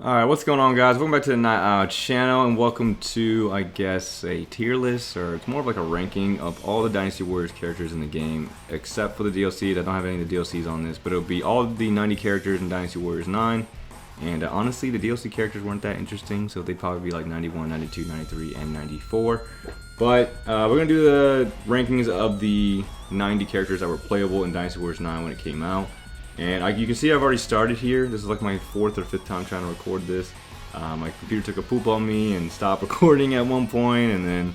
Alright, what's going on, guys? Welcome back to the Night Owl channel, and welcome to, I guess, a tier list, or it's more of like a ranking of all the Dynasty Warriors characters in the game, except for the DLCs. I don't have any of the DLCs on this, but it'll be all the 90 characters in Dynasty Warriors 9, and honestly, the DLC characters weren't that interesting, so they'd probably be like 91, 92, 93, and 94. But we're going to do the rankings of the 90 characters that were playable in Dynasty Warriors 9 when it came out. And you can see I've already started here. This is like my 4th or 5th time trying to record this. My computer took a poop on me and stopped recording at one point, and then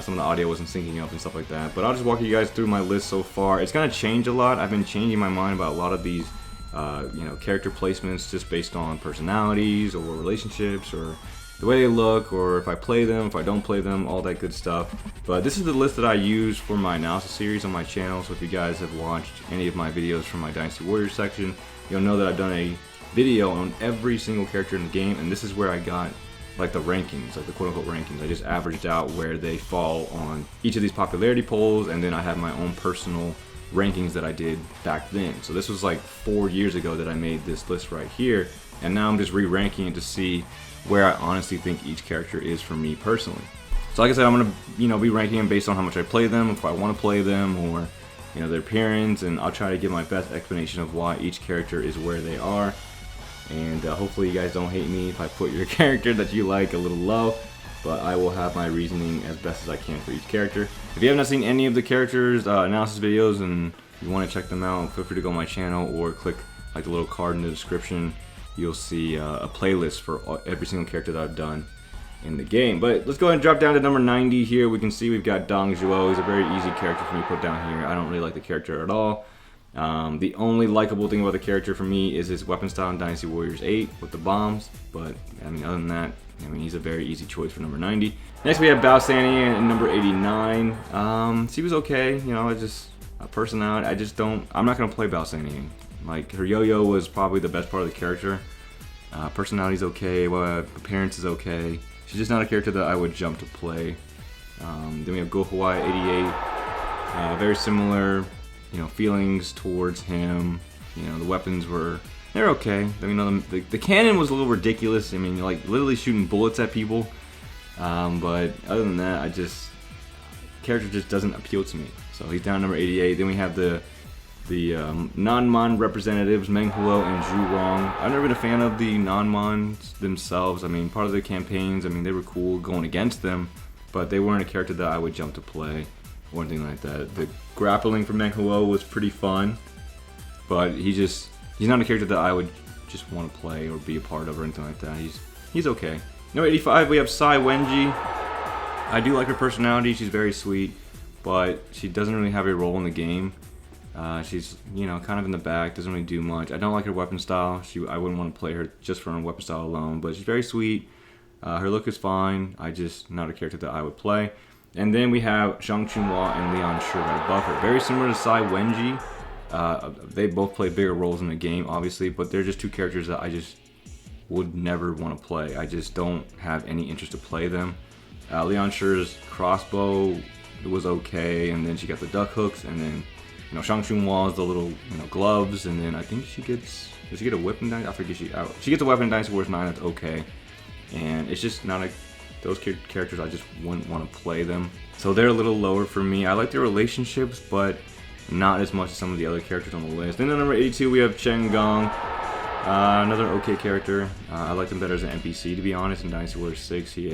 some of the audio wasn't syncing up and stuff like that. But I'll just walk you guys through my list so far. It's gonna change a lot. I've been changing my mind about a lot of these character placements just based on personalities or relationships or the way they look, or if I play them, if I don't play them, all that good stuff. But this is the list that I use for my analysis series on my channel, so if you guys have watched any of my videos from my Dynasty Warriors section, you'll know that I've done a video on every single character in the game, and this is where I got like the rankings, like the quote-unquote rankings. I just averaged out where they fall on each of these popularity polls, and then I have my own personal rankings that I did back then. So this was like 4 years ago that I made this list right here, and now I'm just re-ranking it to see where I honestly think each character is for me personally. So like I said, I'm gonna be ranking them based on how much I play them, if I want to play them, or their appearance, and I'll try to give my best explanation of why each character is where they are. And hopefully you guys don't hate me if I put your character that you like a little low, but I will have my reasoning as best as I can for each character. If you have not seen any of the characters analysis videos and you want to check them out, feel free to go on my channel or click like the little card in the description. You'll see a playlist for every single character that I've done in the game. But let's go ahead and drop down to number 90 here. We can see we've got Dong Zhuo. He's a very easy character for me to put down here. I don't really like the character at all. The only likable thing about the character for me is his weapon style in Dynasty Warriors 8 with the bombs. But I mean, other than that, he's a very easy choice for number 90. Next we have Bao Sanian at number 89. She was okay. I just a personality. I'm not gonna play Bao Sanian. Like, her yo-yo was probably the best part of the character. Personality's okay, appearance is okay. She's just not a character that I would jump to play. Then we have Go Hawaii 88. Very similar, feelings towards him. The weapons they're okay. The cannon was a little ridiculous. Like literally shooting bullets at people. But other than that, character just doesn't appeal to me. So he's down number 88. Then we have the non-Mon representatives, Meng Huo and Zhu Rong. I've never been a fan of the non-Mons themselves. Part of the campaigns, they were cool going against them, but they weren't a character that I would jump to play or anything like that. The grappling for Meng Huo was pretty fun, but he's not a character that I would just want to play or be a part of or anything like that. He's okay. Number 85, we have Sai Wenji. I do like her personality. She's very sweet, but she doesn't really have a role in the game. She's kind of in the back, doesn't really do much. I don't like her weapon style. I wouldn't want to play her just for her weapon style alone, but she's very sweet. Her look is fine. Not a character that I would play. And then we have Zhang Chunhua and Leon Shi right above her. Very similar to Sai Wenji. They both play bigger roles in the game, obviously, but they're just two characters that I just would never want to play. I just don't have any interest to play them. Leon Shi's crossbow was okay, and then she got the duck hooks, and then Zhang Chunhua is the little gloves, and then I think does she get a weapon? I forget she gets a weapon in Dynasty Warriors 9 that's okay, and it's just not those characters I just wouldn't want to play them. So they're a little lower for me. I like their relationships, but not as much as some of the other characters on the list. Then at number 82 we have Chen Gong, another okay character. I liked him better as an NPC, to be honest. In Dynasty Warriors 6, he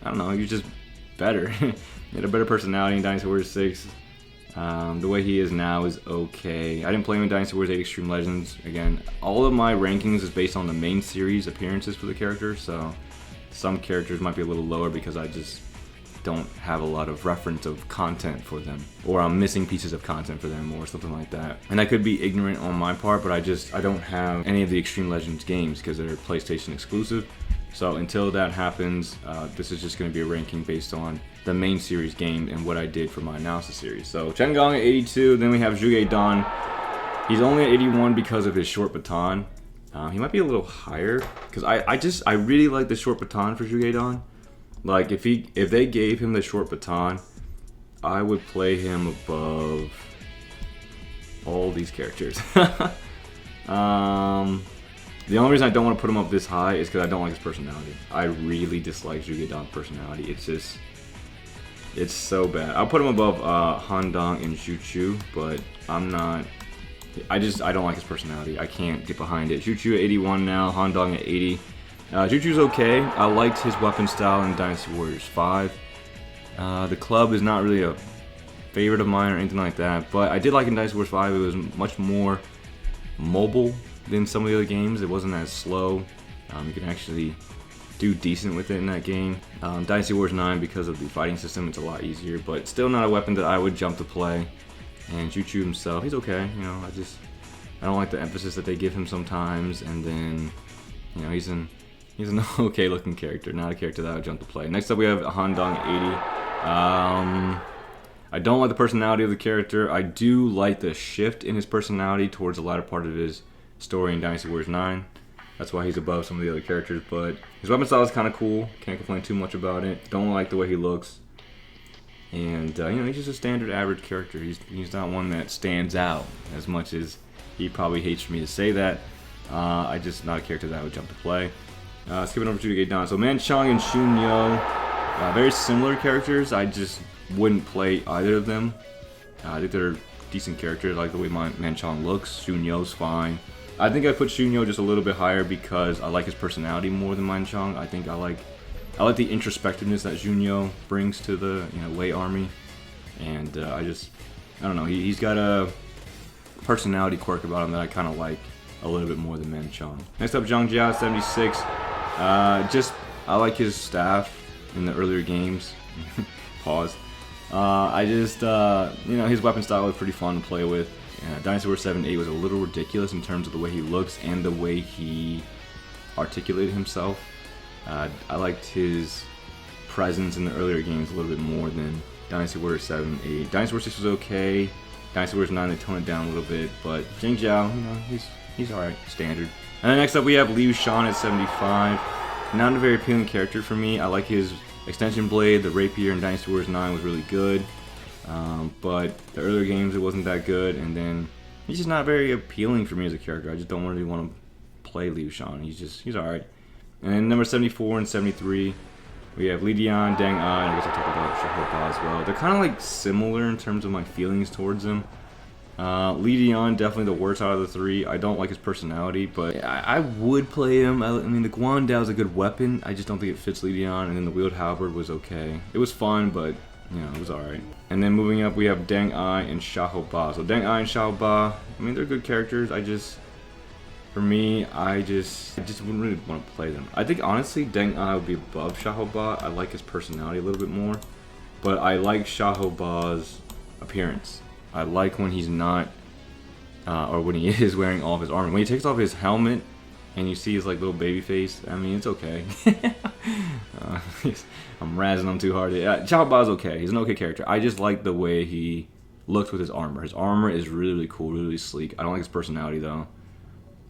was just better. He had a better personality in Dynasty Warriors 6. The way he is now is okay. I didn't play him in Dynasty Warriors 8 Extreme Legends. Again, all of my rankings is based on the main series appearances for the character, so some characters might be a little lower because I just don't have a lot of reference of content for them, or I'm missing pieces of content for them or something like that. And I could be ignorant on my part, but I don't have any of the Extreme Legends games because they're PlayStation exclusive. So until that happens, this is just going to be a ranking based on the main series game and what I did for my analysis series. So Chen Gong at 82, then we have Zhuge Dan. He's only at 81 because of his short baton. He might be a little higher because I really like the short baton for Zhuge Dan. Like if they gave him the short baton, I would play him above all these characters. The only reason I don't want to put him up this high is because I don't like his personality. I really dislike Zhuge personality. It's so bad. I'll put him above Handong and Zhu, but I'm not. I don't like his personality. I can't get behind it. Zhu at 81 now, Handong at 80. Zhu's okay. I liked his weapon style in Dynasty Warriors 5. The club is not really a favorite of mine or anything like that, but I did like in Dynasty Warriors 5. It was much more mobile than some of the other games. It wasn't as slow. You can actually do decent with it in that game. Dynasty Warriors 9, because of the fighting system, it's a lot easier, but still not a weapon that I would jump to play. And Zhu himself, he's okay. You know, I don't like the emphasis that they give him sometimes, and then, you know, he's an okay looking character, not a character that I would jump to play. Next up we have Handong at 80. I don't like the personality of the character. I do like the shift in his personality towards the latter part of his story in Dynasty Warriors 9. That's why he's above some of the other characters, but his weapon style is kind of cool. Can't complain too much about it. Don't like the way he looks. And, you know, he's just a standard average character. He's not one that stands out as much as he probably hates for me to say that. I just not a character that I would jump to play. Skipping over to Gaidon. So Manchong and Shunyo, very similar characters. I just wouldn't play either of them. I think they're decent characters. I like the way Manchong looks. Shunyo's fine. I think I put Shunyo just a little bit higher because I like his personality more than Manchong. I think I like the introspectiveness that Shunyo brings to the Wei army, and I don't know. He's got a personality quirk about him that I kind of like a little bit more than Manchong. Next up, Zhang Jiao 76. I like his staff in the earlier games. Pause. His weapon style was pretty fun to play with. Dynasty Warriors 7 8 was a little ridiculous in terms of the way he looks and the way he articulated himself. I liked his presence in the earlier games a little bit more than Dynasty Warriors 7 8. Dynasty Warriors 6 was okay. Dynasty Warriors 9, they toned it down a little bit, but Zhang Jiao, he's alright, standard. And then next up we have Liu Shan at 75. Not a very appealing character for me. I like his extension blade. The rapier in Dynasty Warriors 9 was really good. But the earlier games it wasn't that good, and then he's just not very appealing for me as a character. I just don't really want to play Liu Shan. He's alright. And then number 74 and 73, we have Li Dian, Deng Ai, and I guess I'll talk about Shahopa as well. They're kind of like similar in terms of my feelings towards them. Li Dian, definitely the worst out of the three. I don't like his personality, but I would play him. I mean, the Guandao is a good weapon. I just don't think it fits Li Dian, and then the wheeled halberd was okay. It was fun, but it was alright. And then moving up, we have Deng Ai and Shahoba. So Deng Ai and Shahoba, I mean, they're good characters. For me, I just wouldn't really want to play them. I think, honestly, Deng Ai would be above Shahoba. I like his personality a little bit more. But I like Shahoba's appearance. I like when he's not, or when he is wearing all of his armor. When he takes off his helmet, and you see his like little baby face, I mean, it's okay. I'm razzing him too hard. Shahoba's okay. He's an okay character. I just like the way he looks with his armor. His armor is really, really cool, really, really sleek. I don't like his personality, though.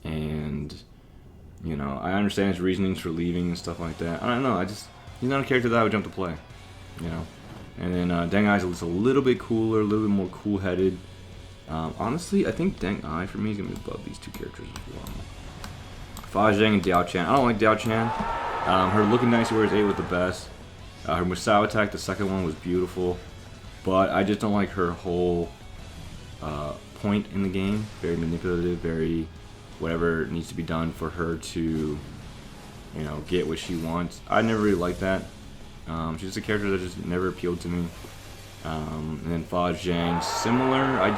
And, I understand his reasonings for leaving and stuff like that. I don't know. He's not a character that I would jump to play, And then Deng Ai's just a little bit cooler, a little bit more cool-headed. Honestly, I think Deng Ai, for me, is going to be above these two characters as well. Fa Zheng and Diao Chan. I don't like Diao Chan. Her look in Dynasty Warriors 8 was the best. Her Musou attack, the second one, was beautiful. But I just don't like her whole point in the game. Very manipulative, very whatever needs to be done for her to, get what she wants. I never really liked that. She's just a character that just never appealed to me. And then Fa Zheng, similar.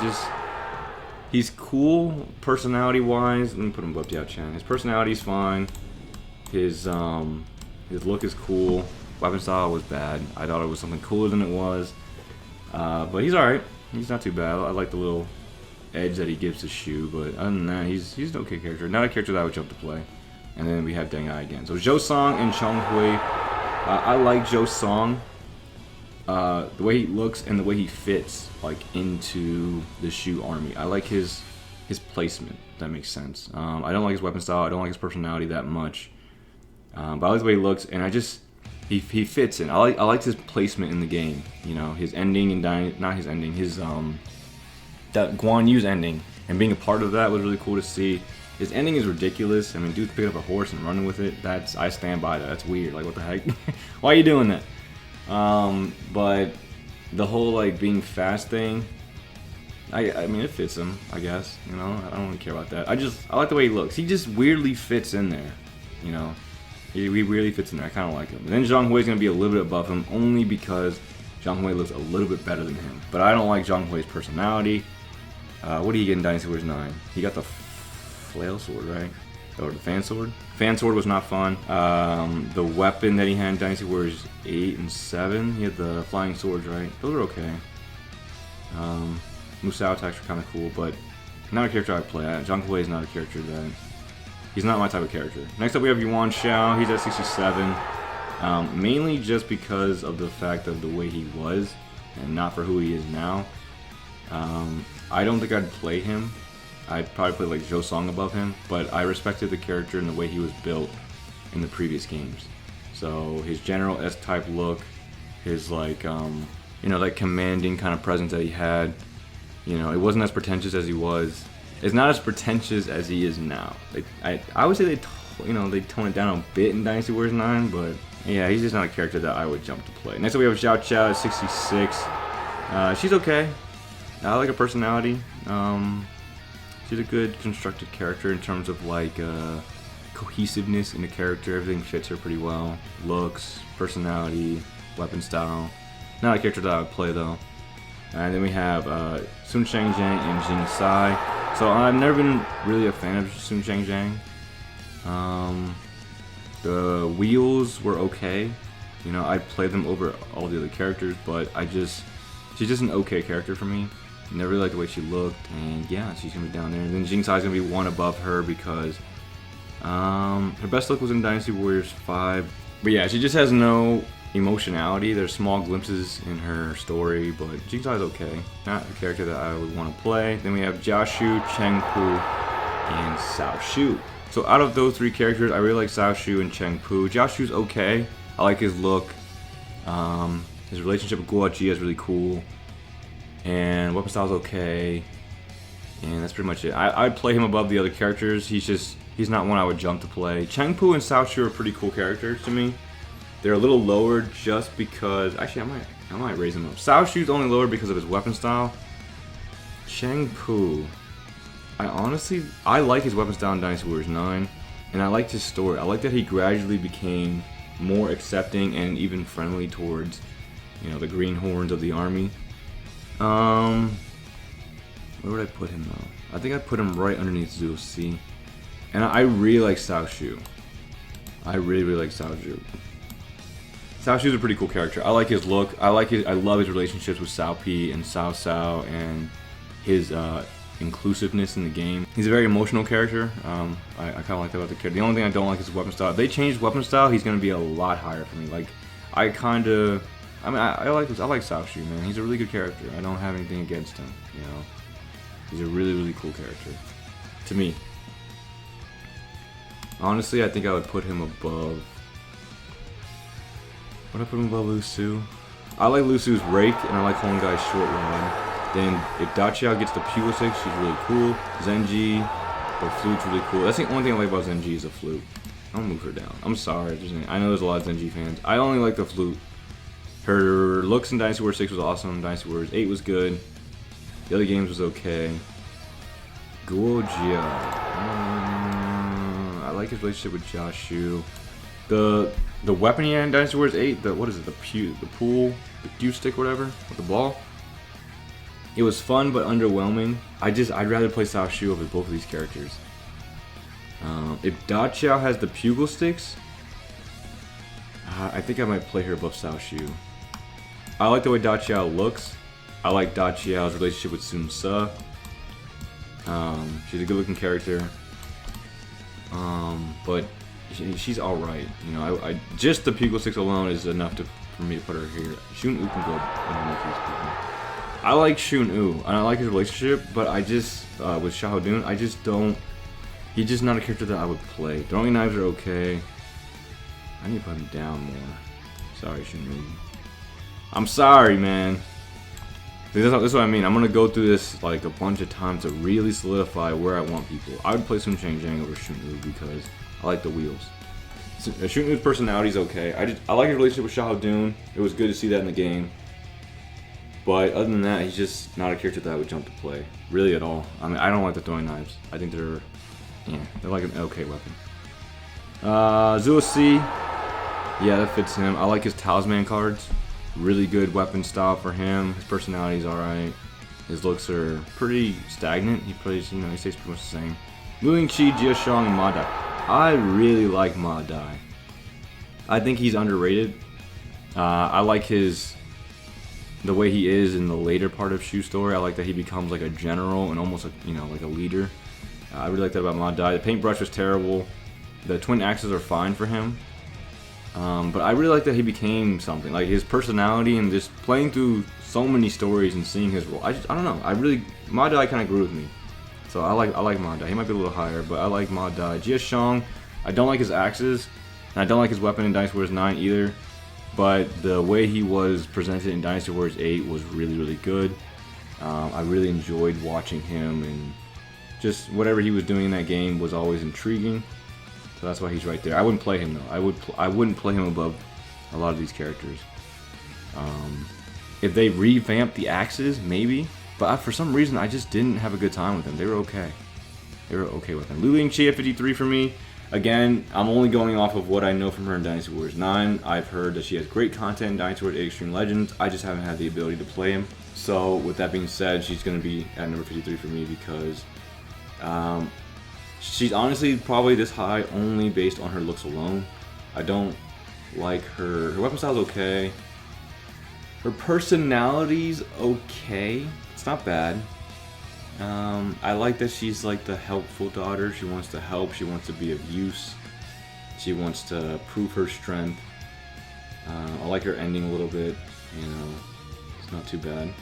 He's cool personality-wise. Let me put him above Diao Chan. His personality's fine. His look is cool. Weapon style was bad. I thought it was something cooler than it was. But he's alright. He's not too bad. I like the little edge that he gives to Shu, but other than that, he's an okay character. Not a character that I would jump to play. And then we have Deng Ai again. So Zhou Song and Chong Hui. I like Zhou Song. The way he looks and the way he fits like into the Shu army. I like his placement, if that makes sense. I don't like his weapon style. I don't like his personality that much. But I like the way he looks, and he fits in. I liked his placement in the game. His ending and not his ending. His that Guan Yu's ending and being a part of that was really cool to see. His ending is ridiculous. I mean, dude's picking up a horse and running with it. I stand by that. That's weird. Like, what the heck? Why are you doing that? But the whole like being fast thing, I mean, it fits him, I guess. You know, I don't really care about that. I like the way he looks. He just weirdly fits in there. You know, he weirdly fits in there. I kind of like him. And then Zhang Hui's gonna be a little bit above him, only because Zhang Hui looks a little bit better than him. But I don't like Zhang Hui's personality. What do you get in Dynasty Warriors 9? He got the flail sword, right? Or the fan sword? Fan sword was not fun. The weapon that he had in Dynasty Warriors 8 and 7, he had the flying swords, right? Those are okay. Musou attacks are kind of cool, but not a character I play. Zhang Hui is not a character that... He's not my type of character. Next up we have Yuan Shao. He's at 67. Mainly just because of the fact of the way he was, and not for who he is now. I don't think I'd play him. I'd probably play like Zhou Song above him, but I respected the character and the way he was built in the previous games. So his general S-type look, his like, you know, like commanding kind of presence that he had, you know, it wasn't as pretentious as he was. It's not as pretentious as he is now. I would say they tone it down a bit in Dynasty Warriors 9, but yeah, he's just not a character that I would jump to play. Next up we have Xiao Qiao at 66. She's okay. I like her personality. She's a good constructed character in terms of like cohesiveness in the character. Everything fits her pretty well. Looks, personality, weapon style. Not a character that I would play though. And then we have Sun Shangjiang and Jing Sai. So I've never been really a fan of Sun Shangjiang. The wheels were okay. You know, I'd play them over all the other characters, but she's just an okay character for me. Never really liked the way she looked, and yeah, she's gonna be down there. And then Jing Sai's gonna be one above her because her best look was in Dynasty Warriors 5. But yeah, she just has no emotionality. There's small glimpses in her story, but Jing Sai's okay. Not a character that I would want to play. Then we have Jiaxu, Cheng Pu, and Cao Shu. So out of those three characters, I really like Cao Shu and Cheng Pu. Jiaxu's okay. I like his look. His relationship with Guo Jia is really cool. And weapon style's okay. And that's pretty much it. I'd play him above the other characters. He's not one I would jump to play. Cheng Pu and Cao Shu are pretty cool characters to me. They're a little lower just because... Actually, I might raise him up. Cao Shu's only lower because of his weapon style. Cheng Pu... I like his weapon style in Dynasty Warriors 9. And I liked his story. I like that he gradually became more accepting and even friendly towards, you know, the greenhorns of the army. Where would I put him though? I think I'd put him right underneath Zhu Si. And I really like Cao Shu. I really like Cao Shu. Cao Shu's a pretty cool character. I like his look. I love his relationships with Cao Pi and Cao Cao and his inclusiveness in the game. He's a very emotional character. I kind of like that about the character. The only thing I don't like is his weapon style. If they change weapon style, he's going to be a lot higher for me. Like, I like Cao Shu, man. He's a really good character. I don't have anything against him, you know. He's a really cool character. To me. Honestly, I think I would put him above... Would I put him above Lu Su? I like Lu Su's rake, and I like Hong Gai's short rod. Then, if Da Qiao gets the Pugil Stick, she's really cool. Zenji, the flute's really cool. That's the only thing I like about Zenji is the flute. I'll move her down. I'm sorry. I know there's a lot of Zenji fans. I only like the flute. Her looks in Dynasty Warriors 6 was awesome. Dynasty Warriors 8 was good. The other games was okay. Guo Jia. I like his relationship with Jiaxu. The weapon he had in Dynasty Warriors 8, what is it? The pool, the cue stick, whatever, with the ball. It was fun but underwhelming. I'd rather play Cao Shu over both of these characters. If Da Qiao has the Pugil Sticks, I think I might play her above Cao Shu. I like the way Da Qiao looks. I like Da Qiao's relationship with Sun Ce. She's a good-looking character. But she's alright. You know, just the Pugil Sticks alone is enough for me to put her here. Shun Wu can go underneath these people. I like Shun Wu, and I like his relationship, but I just, with Xiahou I just don't, he's just not a character that I would play. Throwing knives are okay. I need to put him down more. Sorry, Shun Wu. I'm sorry, man. This is what I mean. I'm gonna go through this like a bunch of times to really solidify where I want people. I would play Sun Chang over Shunwu because I like the wheels. Shunwu's personality is okay. I like his relationship with Xiahou Dun. It was good to see that in the game. But other than that, he's just not a character that I would jump to play, really at all. I mean, I don't like the throwing knives. I think they're like an okay weapon. Zua C, yeah, that fits him. I like his talisman cards. Really good weapon style for him. His personality is alright. His looks are pretty stagnant. He plays, he stays pretty much the same. Lu Yingqi, Jia Shang, and Ma Dai. I really like Ma Dai. I think he's underrated. I like the way he is in the later part of Shu Story. I like that he becomes like a general and almost like a leader. I really like that about Ma Dai. The paintbrush was terrible. The twin axes are fine for him. But I really like that he became something. Like his personality and just playing through so many stories and seeing his role. I don't know. Ma Dai kind of grew with me. So I like Ma Dai. He might be a little higher, but I like Ma Dai. Jia Shang, I don't like his axes, and I don't like his weapon in Dynasty Warriors 9 either. But the way he was presented in Dynasty Warriors 8 was really, really good. I really enjoyed watching him, and just whatever he was doing in that game was always intriguing. So that's why he's right there. I wouldn't play him though. I wouldn't play him above a lot of these characters. If they revamped the axes, maybe. But for some reason, I just didn't have a good time with them. They were okay. They were okay with them. Lu Yingqi at 53 for me. Again, I'm only going off of what I know from her in Dynasty Warriors 9. I've heard that she has great content in Dynasty Warriors 8 Extreme Legends. I just haven't had the ability to play him. So with that being said, she's going to be at number 53 for me because she's honestly probably this high only based on her looks alone. I don't like her. Her weapon style's okay. Her personality's okay. It's not bad. I like that she's like the helpful daughter. She wants to help. She wants to be of use. She wants to prove her strength. I like her ending a little bit. It's not too bad.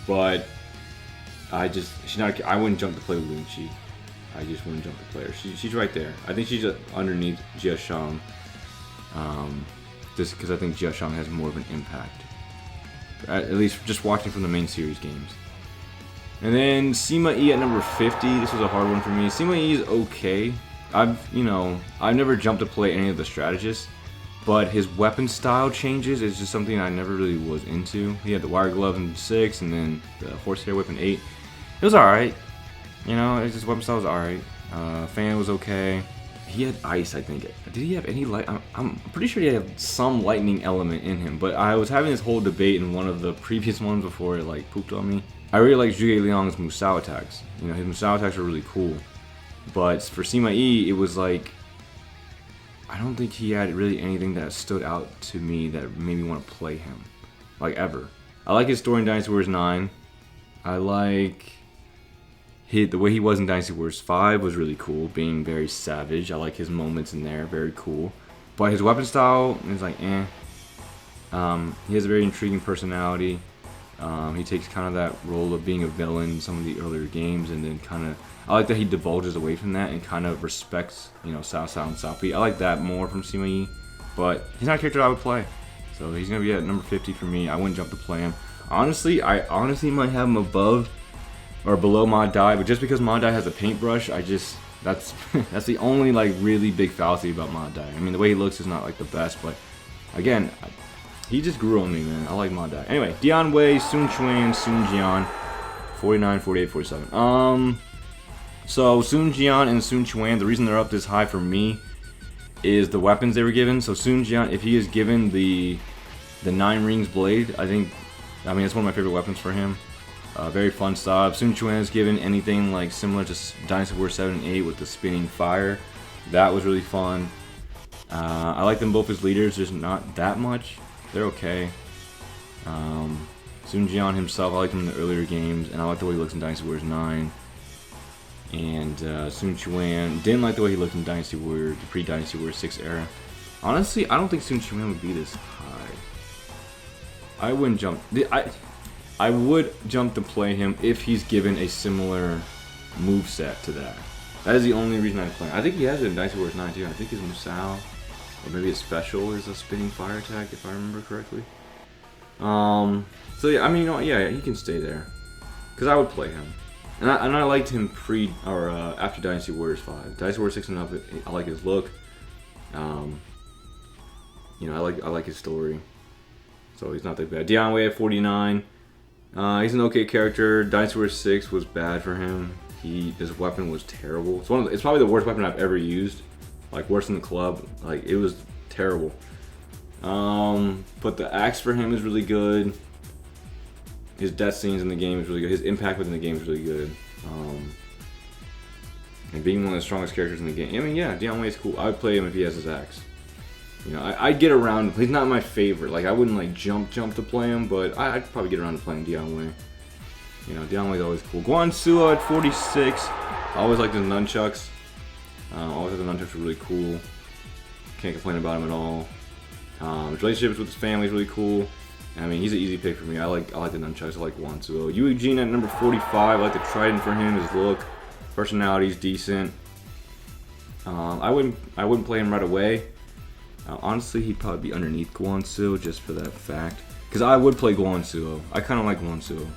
But I wouldn't jump to play Lu Yingqi. I just wouldn't jump to play her. She's right there. I think she's underneath Jia Shang. Just because I think Jia Shang has more of an impact. At least just watching from the main series games. And then Sima Yi at number 50. This was a hard one for me. Sima Yi is okay. I've never jumped to play any of the strategists, but his weapon style changes is just something I never really was into. He had the wire glove in 6, and then the horsehair whip in 8. It was alright. His weapon style was alright. Fan was okay. He had ice, I think. Did he have any light? I'm pretty sure he had some lightning element in him, but I was having this whole debate in one of the previous ones before it like pooped on me. I really like Zhuge Liang's Musou attacks. His Musou attacks are really cool. But for Sima Yi, it was like, I don't think he had really anything that stood out to me that made me want to play him. Like, ever. I like his story in Dynasty Warriors 9. I like the way he was in Dynasty Warriors 5 was really cool, being very savage. I like his moments in there, very cool. But his weapon style is like, eh. He has a very intriguing personality. He takes kind of that role of being a villain in some of the earlier games, and then I like that he divulges away from that and kind of respects, Cao Cao and Cao Pi. I like that more from Sima Yi, but he's not a character I would play. So he's going to be at number 50 for me. I wouldn't jump to play him. Honestly, I might have him above or below Ma Dai, but just because Ma Dai has a paintbrush, that's the only like really big fallacy about Ma Dai. I mean, the way he looks is not like the best, but again, he just grew on me, man. I like Ma Dai. Anyway, Dian Wei, Sun Quan, Sun Jian, 49, 48, 47. So Sun Jian and Sun Quan, the reason they're up this high for me is the weapons they were given. So Sun Jian, if he is given the 9 Rings blade, I mean, it's one of my favorite weapons for him. Very fun stuff. Sun Quan is given anything like similar to Dynasty Warriors 7 and 8 with the spinning fire. That was really fun. I like them both as leaders, just not that much. They're okay. Sun Jian himself, I like him in the earlier games, and I like the way he looks in Dynasty Warriors 9. And Sun Quan, didn't like the way he looked in Dynasty Warriors, the pre-Dynasty Warriors 6 era. Honestly, I don't think Sun Quan would be this high. I wouldn't jump. I would jump to play him if he's given a similar moveset to that. That is the only reason I'd play him. I think he has it in Dynasty Warriors 9 too. I think his Musou, or maybe his special is a spinning fire attack, if I remember correctly. So yeah, I mean, you know, yeah, he can stay there, cause I would play him, and I liked him after Dynasty Warriors 5. Dynasty Warriors 6 and up, I like his look. You know, I like his story, so he's not that bad. Dion Way at 49. He's an okay character. Dynasty Warriors 6 was bad for him. His weapon was terrible. It's probably the worst weapon I've ever used. Like worse than the club. Like it was terrible. But the axe for him is really good. His death scenes in the game is really good. His impact within the game is really good. And being one of the strongest characters in the game. I mean, yeah, Dion Way is cool. I would play him if he has his axe. You know, I'd get around. He's not my favorite. Like I wouldn't like jump to play him, but I'd probably get around to playing Dion Way. You know, Dion Way's always cool. Guan Suo at 46. I always liked his nunchucks. Always thought the nunchucks were really cool. Can't complain about him at all. His relationships with his family is really cool. I mean, he's an easy pick for me. I like the nunchucks. I like Guan Suo. Eugene at number 45. I like the trident for him. His look, personality's decent. I wouldn't play him right away. Honestly, he'd probably be underneath Guan Suo just for that fact. Because I would play Guan Suo. I kind of like Guan Suo.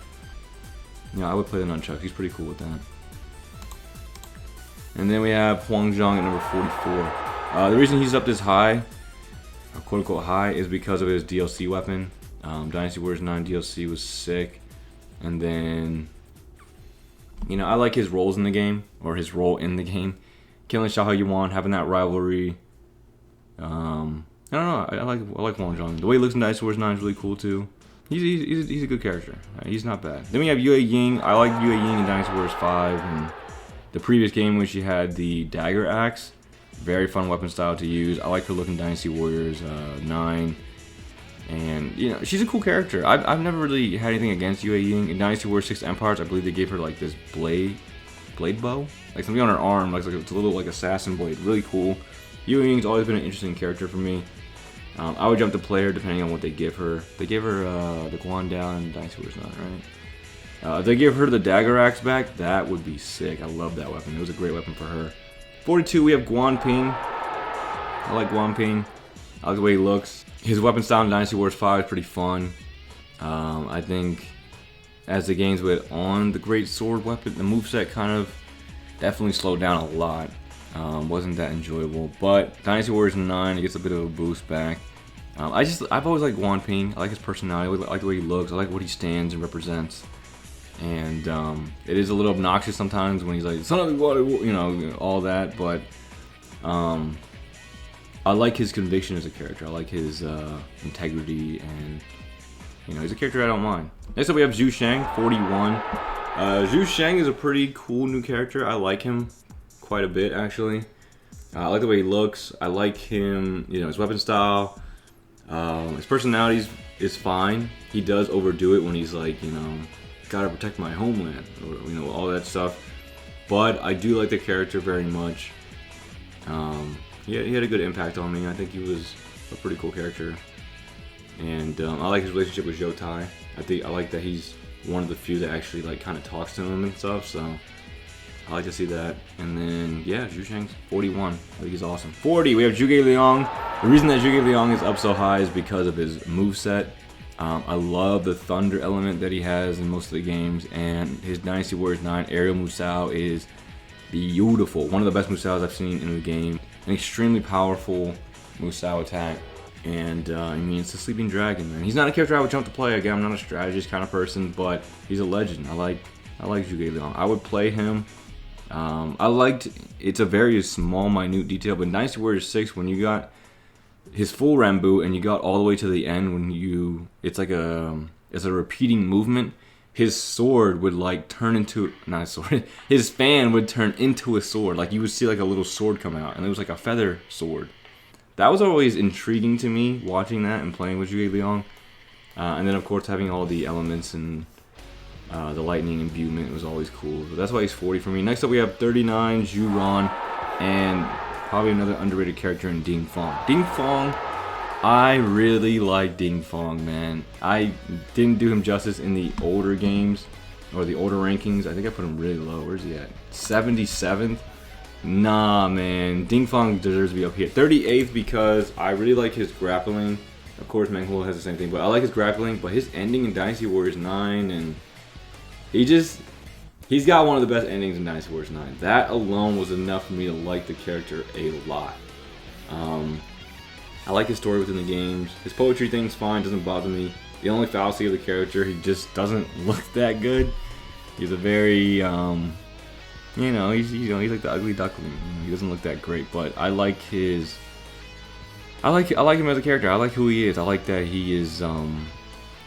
Yeah, I would play the nunchucks. He's pretty cool with that. And then we have Huang Zhang at number 44. The reason he's up this high, quote unquote high, is because of his DLC weapon. Dynasty Warriors 9 DLC was sick. And then, you know, I like his roles in the game, or his role in the game. Killing Xiahou Yuan, having that rivalry. I don't know. I like Huang Zhang. The way he looks in Dynasty Warriors 9 is really cool too. He's a good character. He's not bad. Then we have Yue Ying. I like Yue Ying in Dynasty Warriors 5 and the previous game when she had the dagger axe. Very fun weapon style to use. I like her look in Dynasty Warriors 9. And, you know, she's a cool character. I've never really had anything against Yue Ying. In Dynasty Warriors 6 Empires, I believe they gave her like this blade bow? Like something on her arm. Like it's a little like assassin blade. Really cool. Yue Ying's always been an interesting character for me. I would jump to play her depending on what they give her. They gave her the Guandao in Dynasty Warriors 9, right? If they give her the dagger axe back, that would be sick. I love that weapon. It was a great weapon for her. 42, we have Guan Ping. I like Guan Ping. I like the way he looks. His weapon style in Dynasty Warriors 5 is pretty fun. I think as the games went on, the great sword weapon, the moveset kind of definitely slowed down a lot. Wasn't that enjoyable, but Dynasty Warriors 9, it gets a bit of a boost back. I've always liked Guan Ping. I like his personality. I like the way he looks. I like what he stands and represents. And it is a little obnoxious sometimes when he's like, "Son of a water," you know, all that. But I like his conviction as a character. I like his integrity, and you know, he's a character I don't mind. Next up, we have Zhu Sheng, 41. Zhu Sheng is a pretty cool new character. I like him quite a bit, actually. I like the way he looks. I like him, you know, his weapon style. His personality is fine. He does overdo it when he's like, you know, gotta protect my homeland, or, you know, all that stuff. But I do like the character very much. He had a good impact on me. I think he was a pretty cool character. And I like his relationship with Zhou Tai. I like that he's one of the few that actually like kind of talks to him and stuff. So I like to see that. And then, yeah, Zhu Sheng's 41. I think he's awesome. 40, we have Zhuge Liang. The reason that Zhuge Liang is up so high is because of his moveset. I love the thunder element that he has in most of the games. And his Dynasty Warriors 9 aerial Musou is beautiful. One of the best Musaus I've seen in the game. An extremely powerful Musou attack. And, I mean, it's the Sleeping Dragon, man. He's not a character I would jump to play. Again, I'm not a strategist kind of person, but he's a legend. I like Zhuge Liang. I would play him. It's a very small, minute detail, but in Dynasty Warriors 6, when you got his full Rambo and you got all the way to the end, it's a repeating movement, his sword would like turn into, not a sword, his fan would turn into a sword. Like you would see like a little sword come out, and it was like a feather sword. That was always intriguing to me, watching that and playing with Zhuge Liang. And then of course having all the elements and the lightning imbuement was always cool. So that's why he's 40 for me. Next up we have 39, Zhu Ran, and probably another underrated character in Ding Fong. Ding Fong, I really like Ding Fong, man. I didn't do him justice in the older games, or the older rankings. I think I put him really low. Where's he at? 77th? Nah, man. Ding Fong deserves to be up here. 38th because I really like his grappling. Of course, Manghul has the same thing, but I like his grappling. But his ending in Dynasty Warriors 9, and he's got one of the best endings in Dynasty Warriors 9. That alone was enough for me to like the character a lot. I like his story within the games. His poetry thing's fine, doesn't bother me. The only fallacy of the character, he just doesn't look that good. He's a very, he's like the ugly duckling. He doesn't look that great, but I like him as a character. I like who he is. I like that he is a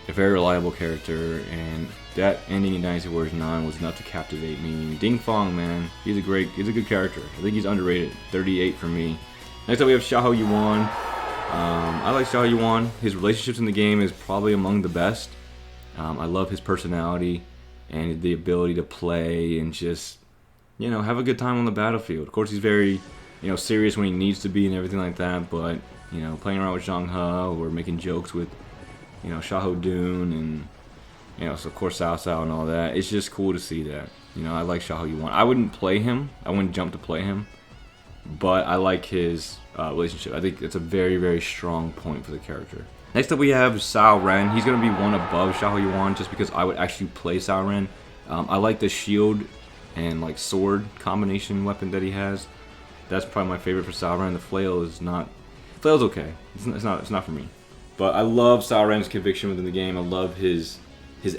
very reliable character, and that ending in Dynasty Warriors 9 was enough to captivate me. Ding Fong, man, he's a good character. I think he's underrated. 38 for me. Next up, we have Xiahou Yuan. I like Xiahou Yuan. His relationships in the game is probably among the best. I love his personality and the ability to play and just, have a good time on the battlefield. Of course, he's very, serious when he needs to be and everything like that. But, playing around with Zhang He or making jokes with, Xiahou Dun and, so of course Cao Cao and all that. It's just cool to see that. I like Xiahou Yuan. I wouldn't play him. I wouldn't jump to play him. But I like his relationship. I think it's a very, very strong point for the character. Next up, we have Cao Ren. He's going to be one above Xiahou Yuan just because I would actually play Cao Ren. I like the shield and like sword combination weapon that he has. That's probably my favorite for Cao Ren. The flail is not. Flail's okay. It's not for me. But I love Cao Ren's conviction within the game. I love his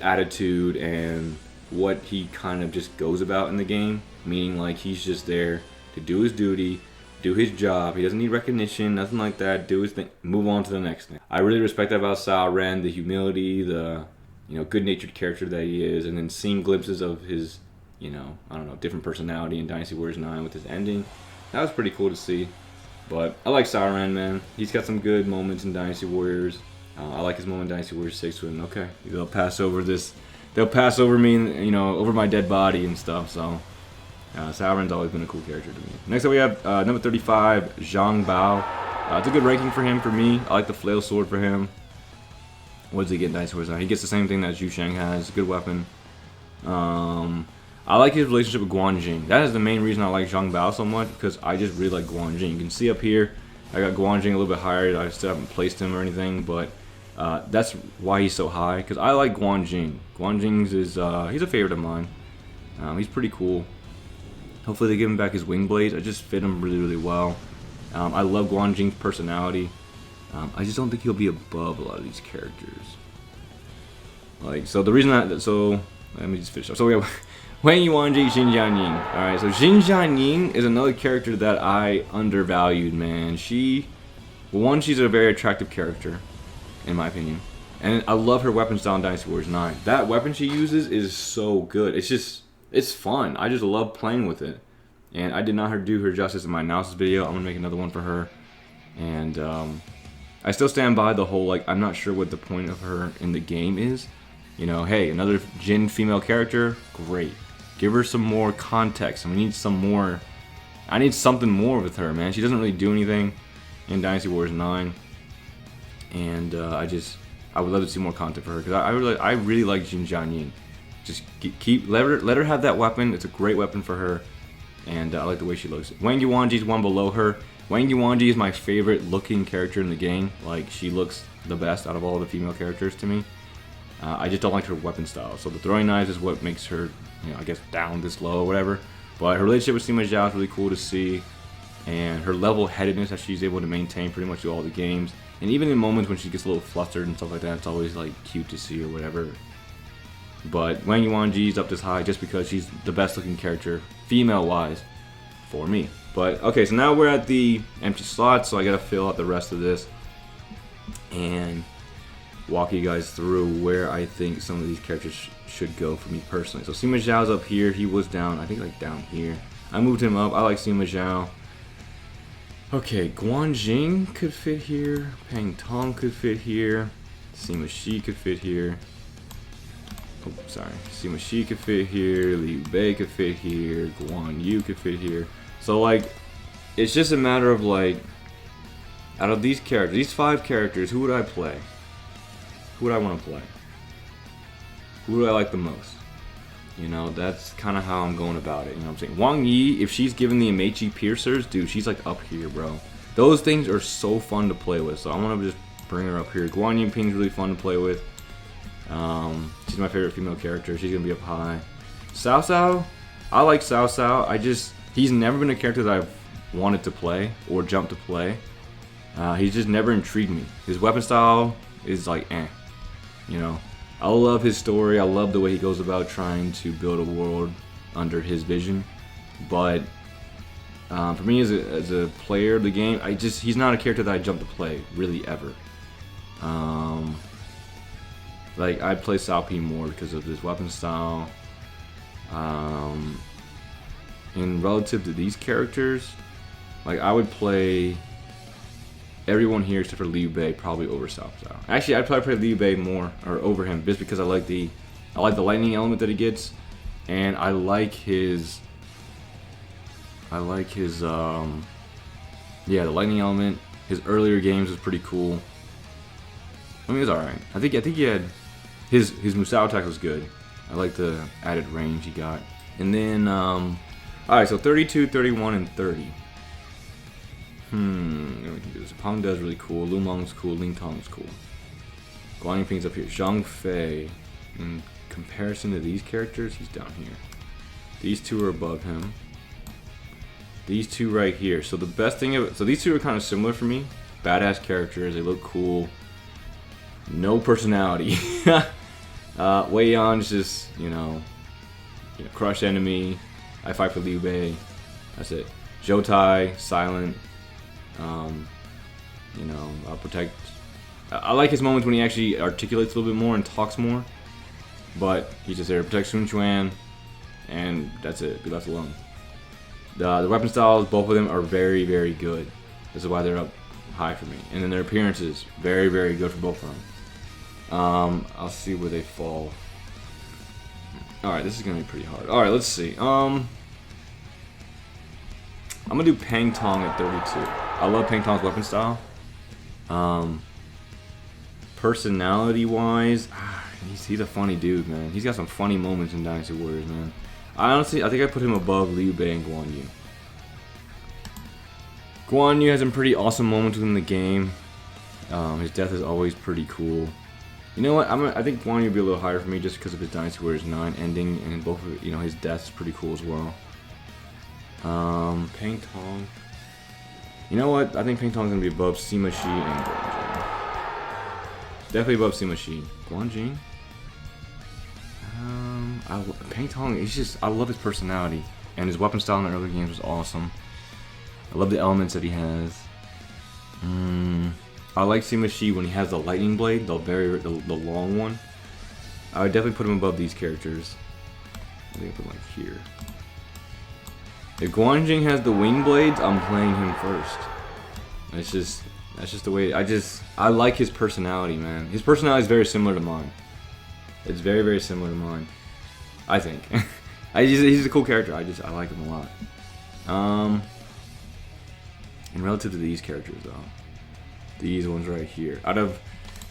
attitude and what he kind of just goes about in the game. Meaning like he's just there to do his duty, do his job. He doesn't need recognition, nothing like that. Do his thing, move on to the next thing. I really respect that about Cao Ren, the humility, the good-natured character that he is, and then seeing glimpses of his, different personality in Dynasty Warriors 9 with his ending. That was pretty cool to see. But I like Cao Ren, man. He's got some good moments in Dynasty Warriors. I like his moment in Dynasty Warriors 6 when, they'll pass over this. They'll pass over me, over my dead body and stuff, so. Cao Ren's always been a cool character to me. Next up, we have number 35, Zhang Bao. It's a good ranking for him, for me. I like the flail sword for him. What does he get in Dynasty Warriors 9? He gets the same thing that Zhu Sheng has. Good weapon. I like his relationship with Guan Jing. That is the main reason I like Zhang Bao so much, because I just really like Guan Jing. You can see up here, I got Guan Jing a little bit higher. I still haven't placed him or anything, but that's why he's so high, because I like Guan Jing. Guan Jing's is, he's a favorite of mine. He's pretty cool. Hopefully they give him back his wing blades. I just fit him really, really well. I love Guan Jing's personality. I just don't think he'll be above a lot of these characters. Let me just finish up. So we have Wang Yuanji, Xin Jianying. Alright, so Xin Jianying is another character that I undervalued, man. She's a very attractive character, in my opinion. And I love her weapon style in Dynasty Warriors 9. That weapon she uses is so good. It's fun. I just love playing with it. And I did not do her justice in my analysis video. I'm going to make another one for her. And I still stand by the whole, I'm not sure what the point of her in the game is. Hey, another Jin female character, great. Give her some more context. I need something more with her, man. She doesn't really do anything in Dynasty Warriors 9. And I would love to see more content for her. Because I really like Xin Jianying. Just let her have that weapon. It's a great weapon for her, and I like the way she looks. Wang Yuanji's one below her. Wang Yuanji is my favorite looking character in the game. She looks the best out of all the female characters to me. I just don't like her weapon style. So the throwing knives is what makes her, I guess, down this low or whatever. But her relationship with Sima Zhao is really cool to see, and her level-headedness that she's able to maintain pretty much through all the games. And even in moments when she gets a little flustered and stuff like that, it's always cute to see or whatever. But Wang Yuanji's up this high just because she's the best looking character, female-wise, for me. But, okay, so now we're at the empty slots, so I gotta fill out the rest of this and walk you guys through where I think some of these characters should go for me personally. So Sima Zhao's up here. He was down, I think, down here. I moved him up. I like Sima Zhao. Okay, Guan Jing could fit here. Pang Tong could fit here. Sima Shi could fit here. Oh, sorry. Sima Shi could fit here. Liu Bei could fit here. Guan Yu could fit here. So, it's just a matter of, out of these characters, these 5 characters, who would I play? Who would I want to play? Who do I like the most? That's kind of how I'm going about it. You know what I'm saying? Wang Yi, if she's given the Amechi piercers, dude, she's up here, bro. Those things are so fun to play with. So I want to just bring her up here. Guan Yu Ping's really fun to play with. She's my favorite female character. She's gonna be up high. Cao Cao, I like Cao Cao. He's never been a character that I've wanted to play or jumped to play. He's just never intrigued me. His weapon style is like, you know. I love his story. I love the way he goes about trying to build a world under his vision. But for me as a player of the game, he's not a character that I jump to play really ever. Like I'd play Cao Pi more because of his weapon style. And relative to these characters, like I would play everyone here except for Liu Bei probably over Cao Cao. Actually, I'd probably play Liu Bei more or over him just because I like the lightning element that he gets, and I like his the lightning element. His earlier games was pretty cool. I mean, it was alright. I think he had his Musou attack was good. I like the added range he got. And then alright, so 32, 31, and 30. We can do this. Pang De's really cool. Lu Meng's cool. Ling Tong's cool. Guan Yuping's up here. Zhang Fei. In comparison to these characters, he's down here. These two are above him. These two right here. So the best thing of it, so these two are kind of similar for me. Badass characters. They look cool. No personality. Wei Yan's just, you know, crush enemy. I fight for Liu Bei. That's it. Zhou Tai, silent. I'll protect. I like his moments when he actually articulates a little bit more and talks more. But he's just there to protect Sun Quan, and that's it. Be left alone. The weapon styles, both of them are very, very good. This is why they're up high for me. And then their appearances, very, very good for both of them. I'll see where they fall. Alright, this is gonna be pretty hard. Alright, let's see. I'm gonna do Pang Tong at 32. I love Pang Tong's weapon style. Personality wise, he's a funny dude, man. He's got some funny moments in Dynasty Warriors, man. I think I put him above Liu Bei and Guan Yu. Guan Yu has some pretty awesome moments within the game. His death is always pretty cool. You know what? I think Guan Yu would be a little higher for me just because of his Dynasty Warriors 9 ending, and both of his death is pretty cool as well. Pang Tong. You know what? I think Pang Tong's gonna be above Sima Shi and Guan Jing. Definitely above Sima Shi. Guan Jing? Pang Tong, I love his personality, and his weapon style in the early games was awesome. I love the elements that he has. I like Sima Shi when he has the lightning blade, the long one. I would definitely put him above these characters. I think I put him like here. If Guan Jing has the wing blades, I'm playing him first. That's just the way. I like his personality, man. His personality is very similar to mine. It's very, very similar to mine. I think. He's a cool character. I like him a lot. And relative to these characters, though, these ones right here.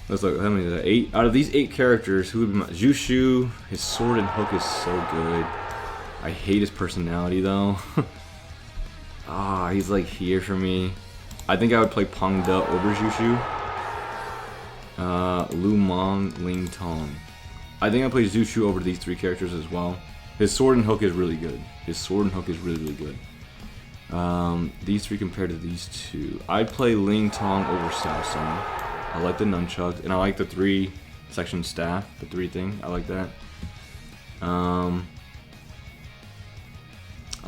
Let's look. How many is that? 8. Out of these 8 characters, who would be my Zhu Shu? His sword and hook is so good. I hate his personality though. He's like here for me. I think I would play Pang De over Zhu Shu. Lu Meng, Ling Tong. I think I'd play Zhu Shu over these 3 characters as well. His sword and hook is really good. His sword and hook is really, really good. These 3 compared to these 2. I'd play Ling Tong over Cao Cao. I like the nunchucks, and I like the 3-section staff, the 3 thing. I like that. I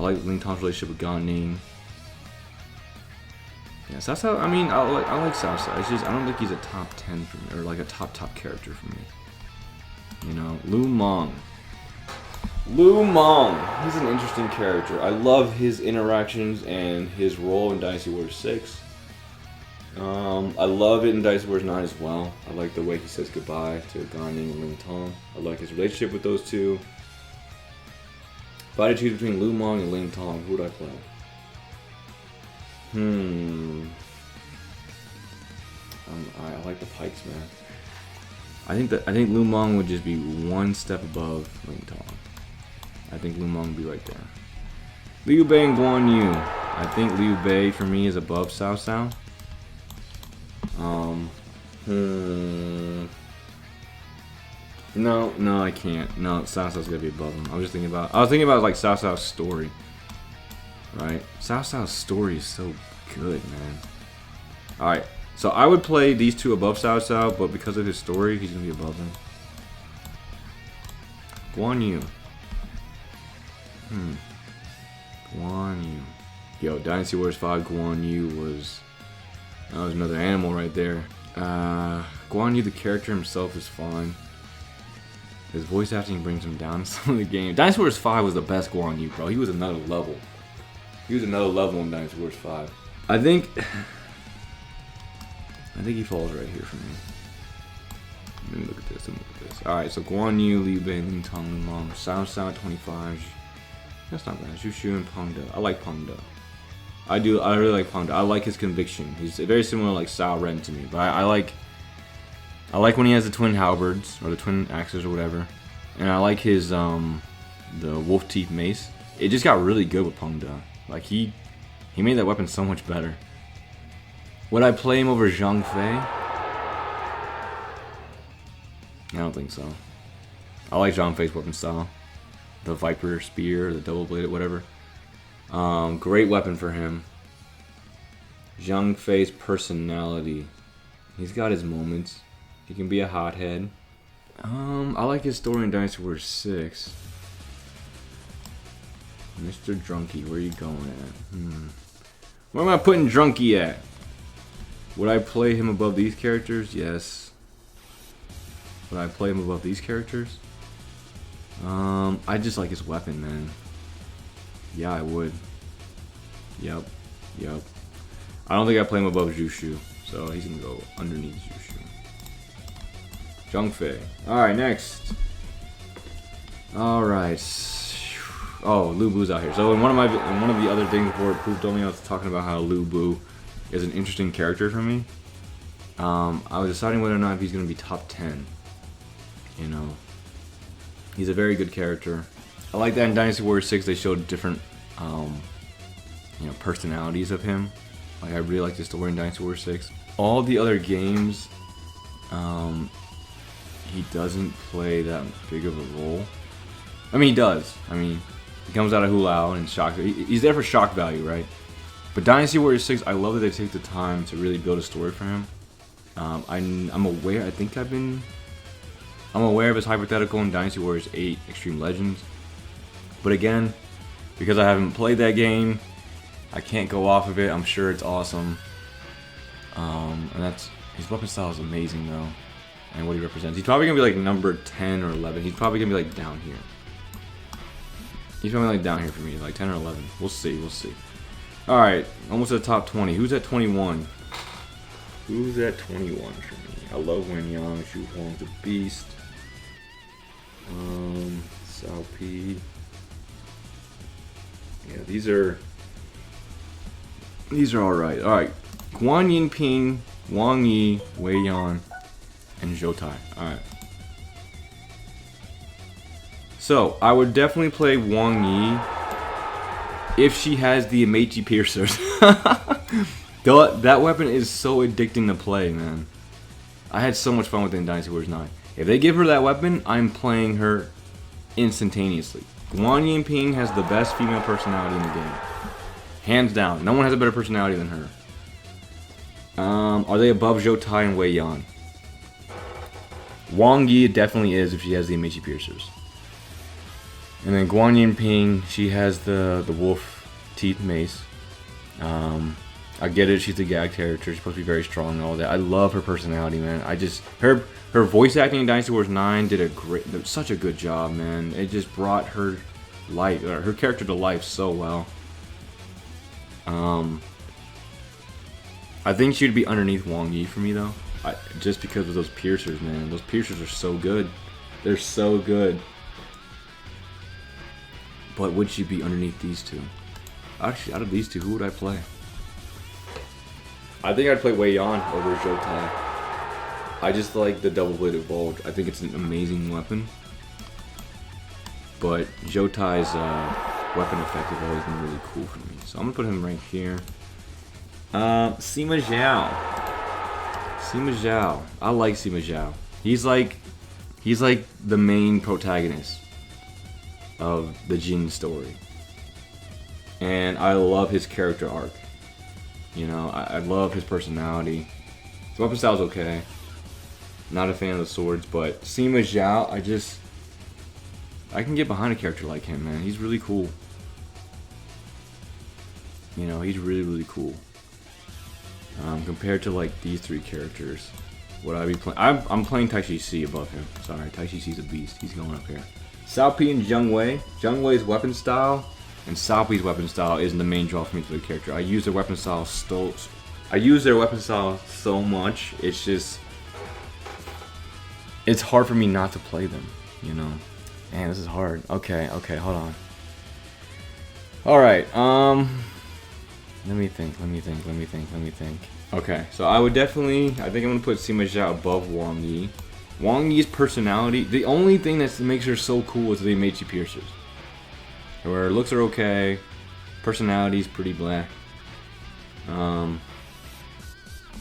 like Ling Tong's relationship with Gan Ning. Yeah, Cao Cao, I mean, I like Cao Cao. It's just, I don't think he's a top 10 for me, or like a top character for me. You know, Lu Meng. Lu Meng, he's an interesting character. I love his interactions and his role in Dynasty Warriors 6. I love it in Dynasty Warriors 9 as well. I like the way he says goodbye to Gan Ning and Ling Tong. I like his relationship with those 2. If I had to choose between Lu Meng and Ling Tong, who would I play? I like the pikes, man. I think Lu Meng would just be one step above Ling Tong. I think Lu Meng would be right there. Liu Bei and Guan Yu. I think Liu Bei for me is above Cao Cao. No, I can't. No, Cao Cao's gonna be above him. I was thinking about like Cao Cao's story. Right? Cao Cao's story is so good, man. Alright, so I would play these two above Cao Cao, but because of his story, he's gonna be above him. Guan Yu. Guan Yu. Yo, Dynasty Warriors 5 Guan Yu was... That was another animal right there. Guan Yu, the character himself, is fine. His voice acting brings him down in some of the game. Dynasty Warriors 5 was the best Guan Yu, bro. He was another level. He was another level in Dynasty Warriors 5. I think he falls right here for me. Let me look at this. Alright, so Guan Yu, Liu Bei, Ling Tong, Ling Long, Cao Cao 25. That's not bad. Xu Shu and Peng De. I like Peng De. I really like Peng De. I like his conviction. He's very similar to like Cao Ren to me. But I like when he has the twin halberds or the twin axes or whatever. And I like his the wolf teeth mace. It just got really good with Peng De. Like he made that weapon so much better. Would I play him over Zhang Fei? I don't think so. I like Zhang Fei's weapon style. The Viper Spear, the double bladed, whatever. Great weapon for him. Zhang Fei's personality. He's got his moments. He can be a hothead. I like his story in Dynasty Warriors 6. Mr. Drunky, where are you going at? Where am I putting Drunky at? Would I play him above these characters? Yes. Would I play him above these characters? I just like his weapon, man. Yeah, I would. Yep. I don't think I play him above Xu Shu, so he's gonna go underneath Xu Shu. Zhang Fei. Alright, next. Alright. Oh, Lu Bu's out here. So in one of the other things before it proved on me, I was talking about how Lu Bu is an interesting character for me. I was deciding whether or not if he's gonna be top 10. You know. He's a very good character. I like that in Dynasty Warriors 6 they showed different personalities of him. Like I really like the story in Dynasty Warriors 6. All the other games he doesn't play that big of a role. I mean he does. I mean he comes out of Hulao and shock. He's there for shock value, right? But Dynasty Warriors 6, I love that they take the time to really build a story for him. I'm aware. I'm aware of his hypothetical in Dynasty Warriors 8 Extreme Legends. But again, because I haven't played that game, I can't go off of it. I'm sure it's awesome. And his weapon style is amazing though. And what he represents. He's probably going to be like number 10 or 11. He's probably going to be like down here. He's probably like down here for me, like 10 or 11. We'll see. Alright, almost at the top 20. Who's at 21? Who's at 21 for me? I love Wen Yang. Xu Huang's a beast. Cao Pi. Yeah, these are alright. Alright. Guan Yinping, Wang Yi, Wei Yan, and Zhou Tai. Alright. So, I would definitely play Wang Yi if she has the Amechi piercers. That weapon is so addicting to play, man. I had so much fun with it in Dynasty Warriors 9. If they give her that weapon, I'm playing her instantaneously. Guan Yinping has the best female personality in the game. Hands down. No one has a better personality than her. Are they above Zhou Tai and Wei Yan? Wang Yi definitely is if she has the Amechi piercers. And then Guan Yinping, she has the wolf teeth mace. I get it, she's a gag character, she's supposed to be very strong and all that. I love her personality, man. Her voice acting in Dynasty Warriors 9 did such a good job, man. It just brought her character to life so well. I think she'd be underneath Wang Yi for me though. Just because of those piercers, man. Those piercers are so good. They're so good. But would she be underneath these two? Actually, out of these two, who would I play? I think I'd play Wei Yan over Zhou Tai. I just like the double-bladed bulge. I think it's an amazing weapon. But Zhou Tai's weapon effect has always been really cool for me. So I'm going to put him right here. Sima Zhao. Sima Zhao. I like Sima Zhao. He's like the main protagonist of the Jin story. And I love his character arc. You know, I love his personality. His weapon style's okay. Not a fan of the swords, but Sima Zhao, I can get behind a character like him, man. He's really cool. You know, he's really, really cool. Compared to like these three characters, would I be playing? I'm playing Taishi C above him. Sorry, Taishi C's a beast. He's going up here. Cao Pi and Zheng Wei. Zheng Wei's weapon style and Cao Pi's weapon style isn't the main draw for me to the character. I use their weapon style so much. It's just, it's hard for me not to play them. You know, man, this is hard. Okay, hold on. All right, let me think. Okay, so I would definitely, I think I'm gonna put Sima Zhao above Wang Yi. Wang Yi's personality, the only thing that makes her so cool is the Meiji piercers. Her looks are okay, personality's pretty black.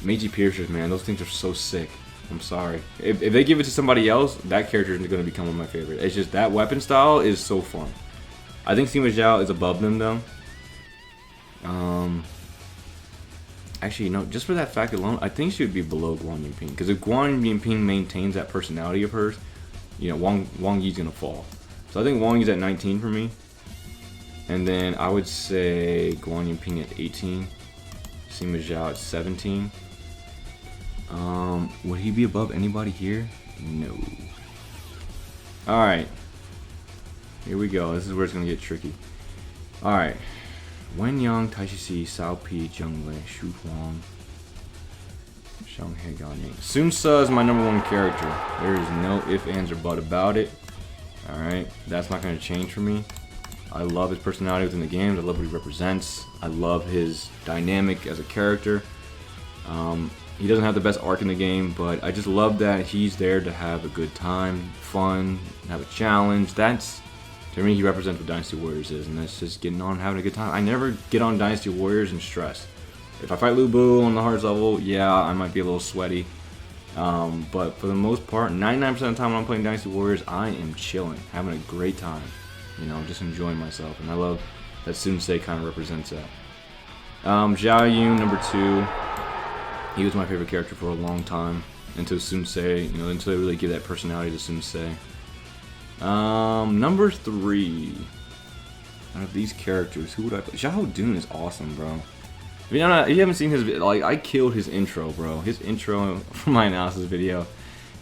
Meiji piercers, man, those things are so sick. I'm sorry. If they give it to somebody else, that character is gonna become one of my favorites. It's just that weapon style is so fun. I think Sima Zhao is above them though. Actually, no, just for that fact alone, I think she would be below Guan Yinping. Because if Guan Yinping maintains that personality of hers, you know, Wang Yi's gonna fall. So I think Wang Yi's at 19 for me. And then I would say Guan Yinping at 18. Sima Zhao at 17. Would he be above anybody here? No. Alright. Here we go. This is where it's gonna get tricky. Alright. Wen Yang, Taishi C, Cao Pi, Zheng Wei, Xu Huang, Xianghe Gaoning. Sun Ce is my number one character. There is no ifs, ands, or but about it. Alright, that's not going to change for me. I love his personality within the games. I love what he represents. I love his dynamic as a character. He doesn't have the best arc in the game, but I just love that he's there to have a good time, fun, have a challenge. That's, to me, he represents what Dynasty Warriors is, and that's just getting on, having a good time. I never get on Dynasty Warriors and stress. If I fight Lu Bu on the hardest level, yeah, I might be a little sweaty. But for the most part, 99% of the time when I'm playing Dynasty Warriors, I am chilling, having a great time. You know, just enjoying myself. And I love that Sun Ce kind of represents that. Zhao Yun, number 2. He was my favorite character for a long time. Until Sun Ce, you know, until they really give that personality to Sun Ce. Number 3. Out of these characters, who would I play? Xiahou Dun is awesome, bro. If you haven't seen his, like, I killed his intro, bro. His intro from my analysis video.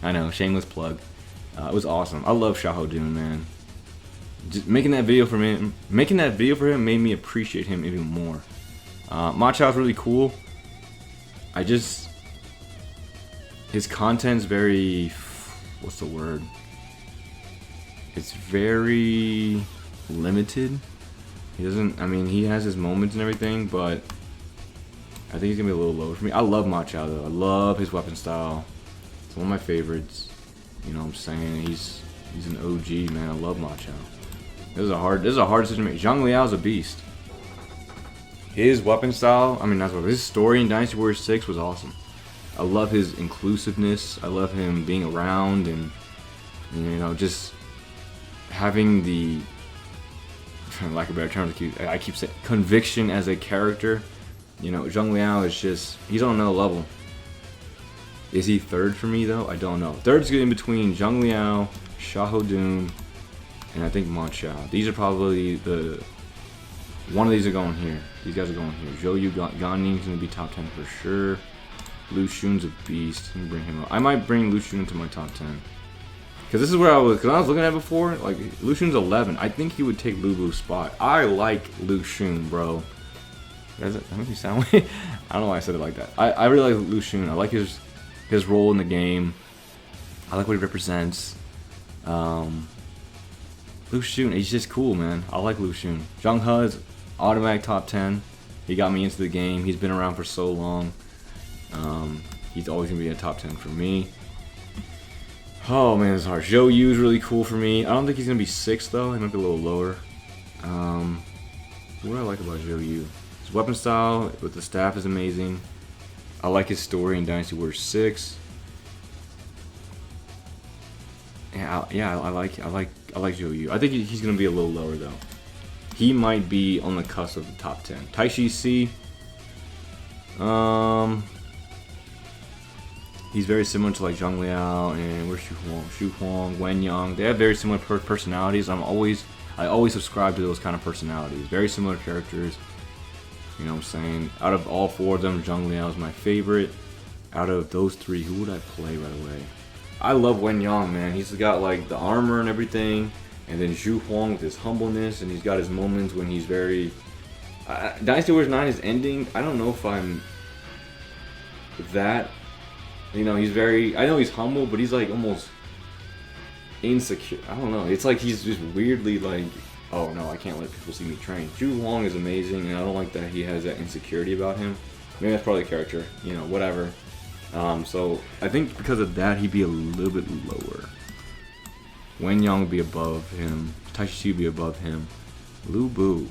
I know, shameless plug. It was awesome. I love Xiahou Dun, man. Just making that video for him made me appreciate him even more. Ma Chao's really cool. His content's very, what's the word? It's very limited. He has his moments and everything, but I think he's gonna be a little lower for me. I love Ma Chao though. I love his weapon style. It's one of my favorites. You know what I'm saying? He's an OG, man. I love Ma Chao. This is a hard decision to make. Zhang Liao's a beast. His weapon style, his story in Dynasty Warriors 6 was awesome. I love his inclusiveness. I love him being around and, you know, just having the, for lack of better terms, I keep saying conviction as a character. You know, Zhang Liao is just, he's on another level. Is he third for me though? I don't know. Third's in between Zhang Liao, Xiahou Dun, and I think Ma Chao. These are probably one of these are going here. These guys are going here. Zhou Yu Ganing's gonna be top 10 for sure. Lu Xun's a beast. Let me bring him up. I might bring Lu Xun into my top 10. Because this is where I was looking at it before, like, Lu Xun's 11. I think he would take Lu Bu's spot. I like Lu Xun, bro. Does that make me sound weird? I don't know why I said it like that. I really like Lu Xun. I like his role in the game. I like what he represents. Lu Xun, he's just cool, man. I like Lu Xun. Zhang He's automatic top 10. He got me into the game. He's been around for so long. He's always gonna be in a top 10 for me. Oh man, it's hard. Zhou Yu's really cool for me. I don't think he's gonna be 6 though. He might be a little lower. What do I like about Zhou Yu? His weapon style with the staff is amazing. I like his story in Dynasty Warriors 6. Yeah, I like Zhou. I think he's gonna be a little lower though. He might be on the cusp of the top 10. Taishi C. He's very similar to like Zhang Liao and where's Xu Huang, Wen Yang. They have very similar personalities. I always subscribe to those kind of personalities. Very similar characters. You know what I'm saying? Out of all 4 of them, Zhang Liao is my favorite. Out of those 3, who would I play right away? I love Wen Yang, man. He's got like the armor and everything. And then Xu Huang with his humbleness, and he's got his moments when he's very... Dynasty Warriors 9 is ending. I don't know if I'm that... You know, he's very... I know he's humble, but he's like almost insecure. I don't know. It's like he's just weirdly like... Oh no, I can't let people see me train. Xu Huang is amazing, and I don't like that he has that insecurity about him. Maybe that's probably a character. You know, whatever. So I think because of that, he'd be a little bit lower. Wen Yang would be above him. Taishi would be above him. Lu Bu.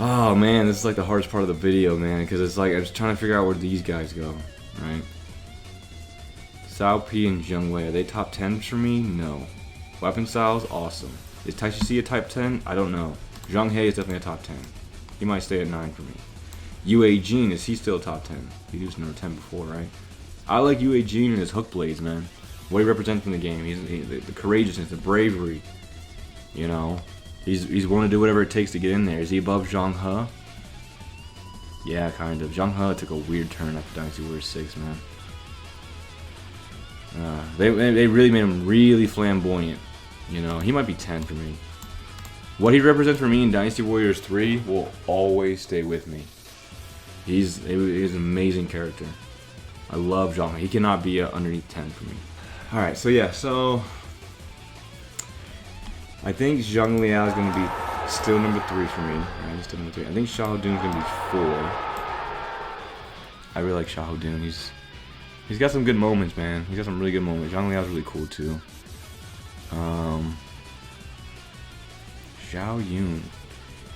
Oh man, this is like the hardest part of the video, man, because it's like I was trying to figure out where these guys go, right? Cao Pi and Zheng Wei, are they top 10s for me? No. Weapon styles, awesome. Is Taishi C a type 10? I don't know. Zhang He is definitely a top 10. He might stay at 9 for me. Yue Jin, is he still a top 10? He was number 10 before, right? I like Yue Jin and his hook blades, man. What he represents in the game. The courageousness, the bravery. You know? He's willing to do whatever it takes to get in there. Is he above Zhang He? Yeah, kind of. Zhang He took a weird turn after Dynasty Warriors 6, man. They really made him really flamboyant. You know, he might be 10 for me. What he represents for me in Dynasty Warriors 3 will always stay with me. He's an amazing character. I love Zhang He. He cannot be underneath 10 for me. Alright, so yeah, so... I think Zhang Liao is going to be still number 3 for me. Right, he's still number 3. I think Xiahou Dun is going to be 4. I really like Xiahou Dun. He's got some good moments, man. He's got some really good moments. Zhang Liao is really cool too. Zhao Yun.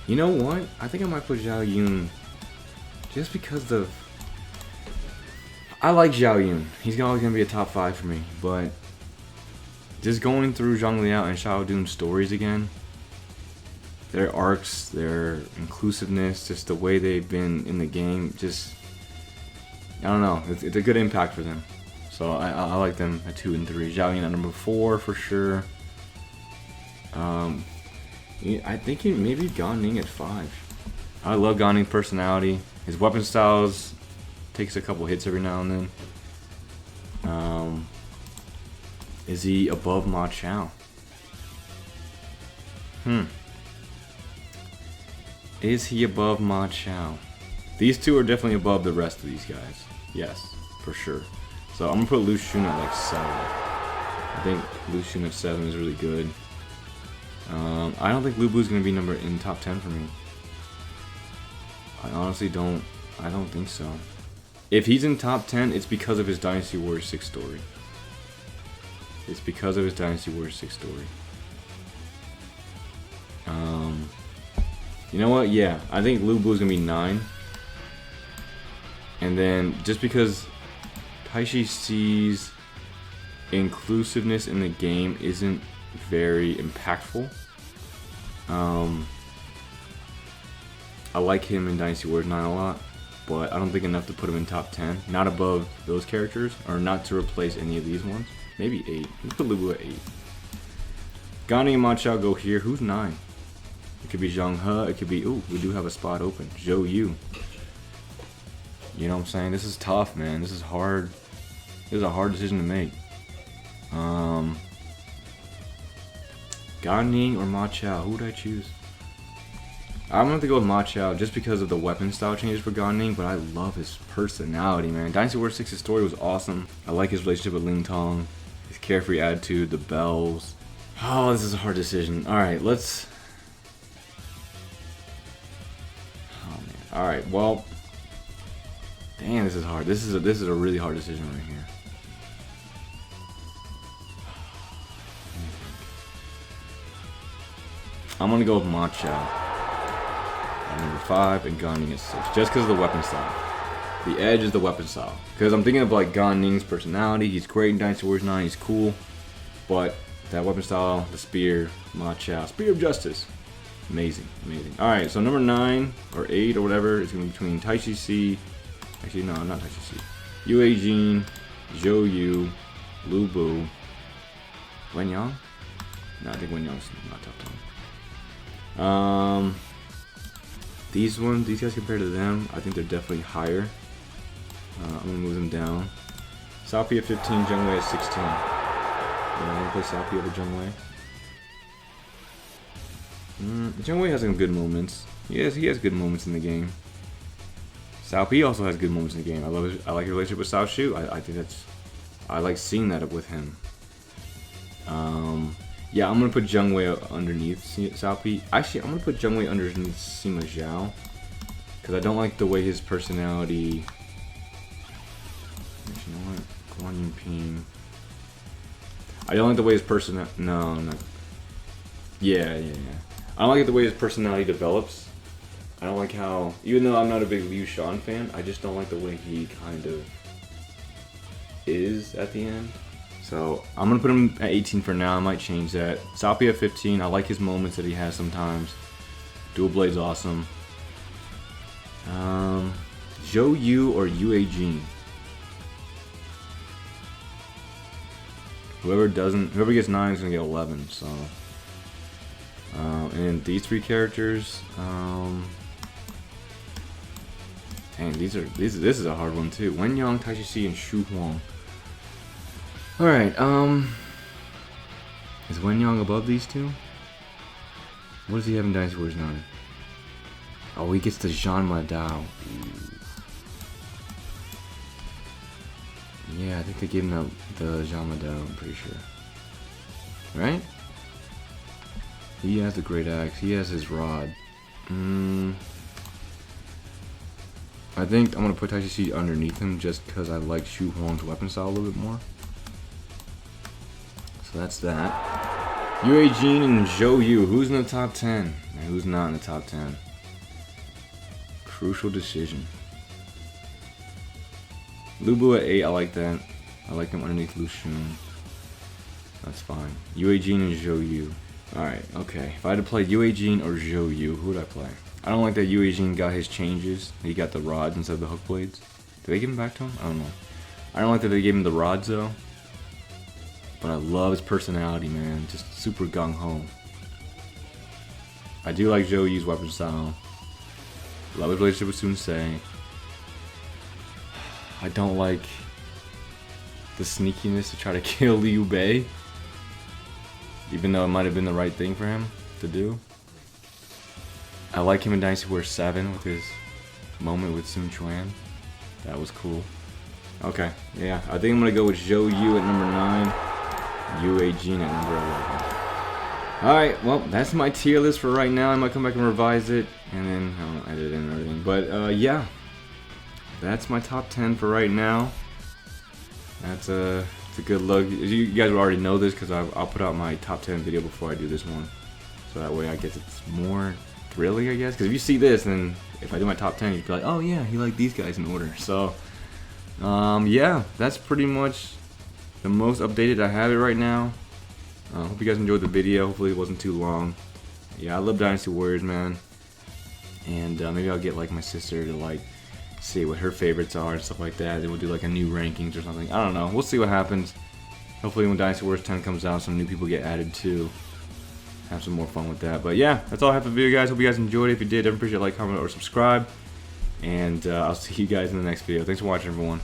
You know what? I think I might put Zhao Yun just because of... I like Zhao Yun. He's always going to be a top 5 for me. But just going through Zhang Liao and Xiahou Dun's stories again, their arcs, their inclusiveness, just the way they've been in the game, just... I don't know. It's a good impact for them. So I like them at 2 and 3. Zhao Yun at number 4 for sure. I think maybe Gan Ning at 5. I love Gan Ning's personality. His weapon styles takes a couple hits every now and then. Is he above Ma Chao? Is he above Ma Chao? These two are definitely above the rest of these guys. Yes, for sure. So I'm gonna put Lu Xun at like 7. I think Lu Xun at 7 is really good. I don't think Lu Bu is gonna be in top 10 for me. I honestly don't. I don't think so. If he's in top 10, it's because of his Dynasty Warriors 6 story. It's because of his Dynasty Warriors 6 story. You know what? Yeah, I think Lu Bu is gonna be 9. And then just because Taishi C's inclusiveness in the game isn't very impactful. I like him in Dynasty Warriors 9 a lot, but I don't think enough to put him in top 10. Not above those characters, or not to replace any of these ones. Maybe 8. Let's put Lu Bu at 8. Gan Ning and Ma Chao go here. Who's 9? It could be Zhang He. It could be, ooh, we do have a spot open. Zhou Yu. You know what I'm saying? This is tough, man. This is hard. This is a hard decision to make. Gan Ning or Ma Chao? Who would I choose? I'm going to go with Ma Chao just because of the weapon style changes for Gan Ning, but I love his personality, man. Dynasty Warriors 6's story was awesome. I like his relationship with Ling Tong, his carefree attitude, the bells. Oh, this is a hard decision. Alright, let's... Oh, man. Alright, well... Damn, this is hard. This is a really hard decision right here. I'm gonna go with Ma Chao at number 5 and Gan Ning at 6, just because of the weapon style. The edge is the weapon style. Because I'm thinking of like Gan Ning's personality. He's great in Dynasty Warriors 9. He's cool, but that weapon style, the spear, Ma Chao, Spear of Justice, amazing, amazing. All right, so number 9 or 8 or whatever is gonna be between Taichi C. Actually, no, not Taichi C. Yue Jin, Zhou Yu, Lu Bu, Wen Yang. No, I think Wen Yang's not top 10. These guys compared to them, I think they're definitely higher. I'm gonna move them down. Cao Pi at 15, Zheng Wei at 16. I'm gonna play Cao Pi over Zheng Wei. Zheng Wei has some good moments. He has good moments in the game. Cao Pi also has good moments in the game. I like his relationship with Cao Shu. I like seeing that with him. Yeah, I'm gonna put Zheng Wei underneath Cao Pi. Actually, I'm gonna put Zheng Wei underneath Sima Zhao, because I don't like the way his personality. Actually, you know what? Guan Yinping. I don't like the way his No, not. Yeah. I don't like the way his personality develops. I don't like how, even though I'm not a big Liu Shan fan, I just don't like the way he kind of is at the end. So I'm gonna put him at 18 for now. I might change that. Cao Pi at 15. I like his moments that he has sometimes. Dual Blade's awesome. Zhou Yu or Yue Jin. Whoever gets 9 is gonna get 11. So, and these 3 characters. Dang, this is a hard one too. Wen Yang, Taichi C, and Shu Huang. All right. Is Wen Yang above these 2? What does he have in Dynasty Warriors 9? Oh, he gets the Zhan Madao. Yeah, I think they gave him the Zhan Madao, I'm pretty sure. Right? He has the Great Axe. He has his rod. I think I'm going to put Taichi C underneath him just because I like Shu Huang's weapon style a little bit more. So that's that. Yue Jin and Zhou Yu. Who's in the top 10? And who's not in the top 10? Crucial decision. Lu Bu at 8, I like that. I like him underneath Lu Xun. That's fine. Yue Jin and Zhou Yu. Alright, okay. If I had to play Yue Jin or Zhou Yu, who would I play? I don't like that Yue Jin got his changes. He got the rods instead of the hook blades. Did they give him back to him? I don't know. I don't like that they gave him the rods though. But I love his personality, man. Just super gung-ho. I do like Zhou Yu's weapon style. Love his relationship with Sun Se. I don't like the sneakiness to try to kill Liu Bei. Even though it might have been the right thing for him to do. I like him in Dynasty Warriors 7 with his moment with Sun Quan. That was cool. Okay, yeah. I think I'm going to go with Zhou Yu at number 9. Yue Jin at number 11. Alright, well, that's my tier list for right now. I might come back and revise it. And then, I don't know, edit it and everything. But, yeah. That's my top 10 for right now. That's it's a good look. You guys already know this because I'll put out my top 10 video before I do this one. So that way I guess it's more thrilling, I guess. Because if you see this, then if I do my top 10, you'd be like, oh yeah, he liked these guys in order. So, yeah, that's pretty much the most updated I have it right now. Hope you guys enjoyed the video. Hopefully it wasn't too long. Yeah, I love Dynasty Warriors, man. And maybe I'll get like my sister to like see what her favorites are and stuff like that. Then we'll do like a new rankings or something. I don't know. We'll see what happens. Hopefully when Dynasty Warriors 10 comes out, some new people get added too. Have some more fun with that. But yeah, that's all I have for the video, guys. Hope you guys enjoyed it. If you did, don't appreciate a like, comment, or subscribe. And I'll see you guys in the next video. Thanks for watching, everyone.